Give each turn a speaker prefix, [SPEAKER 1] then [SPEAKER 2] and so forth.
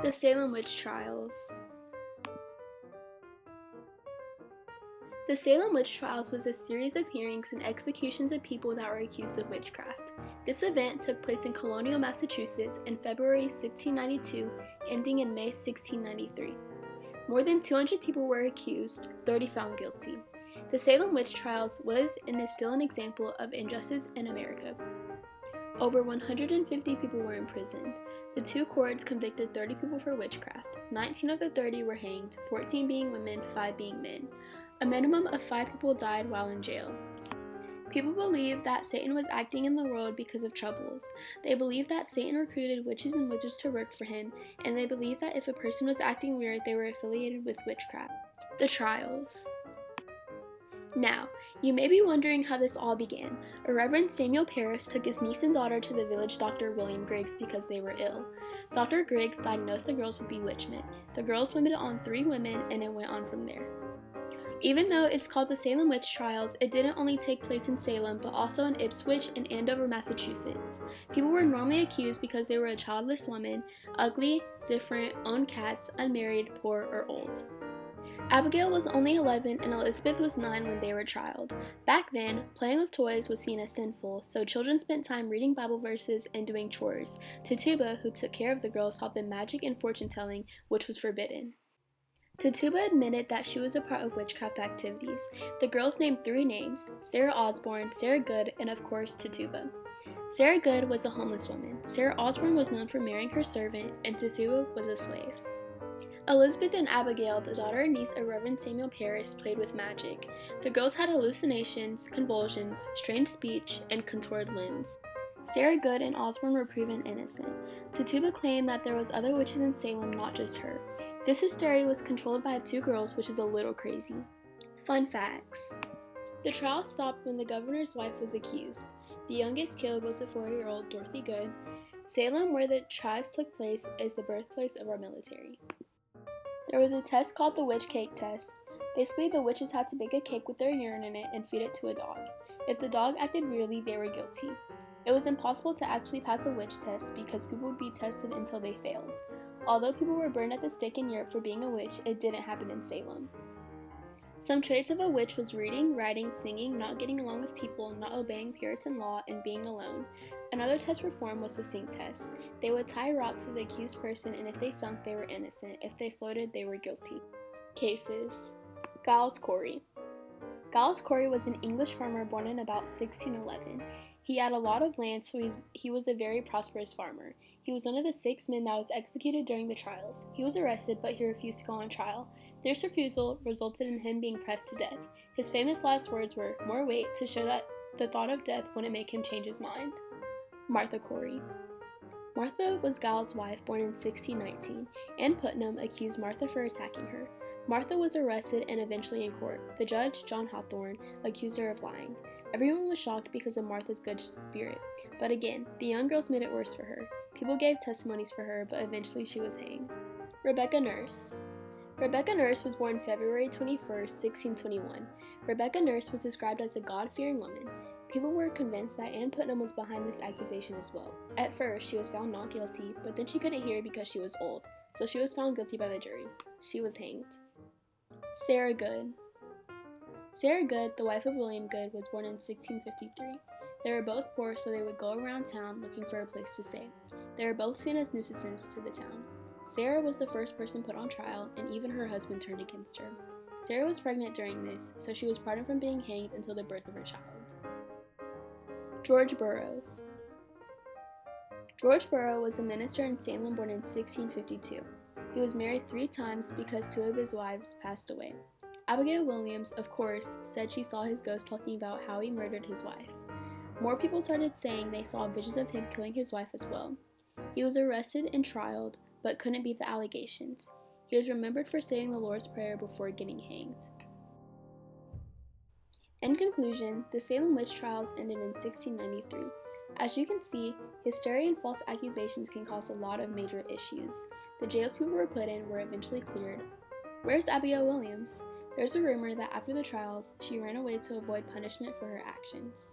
[SPEAKER 1] The Salem Witch Trials. The Salem Witch Trials was a series of hearings and executions of people that were accused of witchcraft. This event took place in colonial Massachusetts in February 1692, ending in May 1693. More than 200 people were accused, 30 found guilty. The Salem Witch Trials was and is still an example of injustice in America. Over 150 people were imprisoned. The two courts convicted 30 people for witchcraft. 19 of the 30 were hanged, 14 being women, 5 being men. A minimum of 5 people died while in jail. People believed that Satan was acting in the world because of troubles. They believed that Satan recruited witches and wizards to work for him, and they believed that if a person was acting weird, they were affiliated with witchcraft. The Trials. Now, you may be wondering how this all began. A Reverend Samuel Parris took his niece and daughter to the village doctor William Griggs because they were ill. Dr. Griggs diagnosed the girls with bewitchment. The girls vomited on 3 women, and it went on from there. Even though it's called the Salem Witch Trials, it didn't only take place in Salem, but also in Ipswich and Andover, Massachusetts. People were normally accused because they were a childless woman, ugly, different, owned cats, unmarried, poor, or old. Abigail was only 11 and Elizabeth was 9 when they were trialed. Back then, playing with toys was seen as sinful, so children spent time reading Bible verses and doing chores. Tituba, who took care of the girls, taught them magic and fortune-telling, which was forbidden. Tituba admitted that she was a part of witchcraft activities. The girls named 3 names: Sarah Osborne, Sarah Good, and of course Tituba. Sarah Good was a homeless woman. Sarah Osborne was known for marrying her servant, and Tituba was a slave. Elizabeth and Abigail, the daughter and niece of Reverend Samuel Parris, played with magic. The girls had hallucinations, convulsions, strange speech, and contorted limbs. Sarah Good and Osborne were proven innocent. Tituba claimed that there was other witches in Salem, not just her. This hysteria was controlled by 2 girls, which is a little crazy. Fun facts. The trial stopped when the governor's wife was accused. The youngest killed was the 4-year-old Dorothy Good. Salem, where the trials took place, is the birthplace of our military. There was a test called the witch cake test. Basically, the witches had to bake a cake with their urine in it and feed it to a dog. If the dog acted weirdly, they were guilty. It was impossible to actually pass a witch test because people would be tested until they failed. Although people were burned at the stake in Europe for being a witch, it didn't happen in Salem. Some traits of a witch was reading, writing, singing, not getting along with people, not obeying Puritan law, and being alone. Another test performed was the sink test. They would tie rocks to the accused person, and if they sunk, they were innocent. If they floated, they were guilty. Cases. Giles Corey. Giles Corey was an English farmer born in about 1611. He had a lot of land, so he was a very prosperous farmer. He was one of the 6 men that was executed during the trials. He was arrested, but he refused to go on trial. This refusal resulted in him being pressed to death. His famous last words were, "More weight," to show that the thought of death wouldn't make him change his mind. Martha Corey. Martha was Giles' wife, born in 1619. Ann Putnam accused Martha for attacking her. Martha was arrested and eventually in court. The judge, John Hawthorne, accused her of lying. Everyone was shocked because of Martha's good spirit. But again, the young girls made it worse for her. People gave testimonies for her, but eventually she was hanged. Rebecca Nurse. Rebecca Nurse was born February 21st, 1621. Rebecca Nurse was described as a God-fearing woman. People were convinced that Ann Putnam was behind this accusation as well. At first, she was found not guilty, but then she couldn't hear because she was old, so she was found guilty by the jury. She was hanged. Sarah Good. Sarah Good, the wife of William Good, was born in 1653. They were both poor, so they would go around town looking for a place to stay. They were both seen as nuisances to the town. Sarah was the first person put on trial, and even her husband turned against her. Sarah was pregnant during this, so she was pardoned from being hanged until the birth of her child. George Burroughs. George Burroughs was a minister in Salem born in 1652. He was married 3 times because 2 of his wives passed away. Abigail Williams, of course, said she saw his ghost talking about how he murdered his wife. More people started saying they saw visions of him killing his wife as well. He was arrested and trialed, but couldn't beat the allegations. He was remembered for saying the Lord's Prayer before getting hanged. In conclusion, the Salem witch trials ended in 1693. As you can see, hysteria and false accusations can cause a lot of major issues. The jails people were put in were eventually cleared. Where's Abigail Williams? There's a rumor that after the trials, she ran away to avoid punishment for her actions.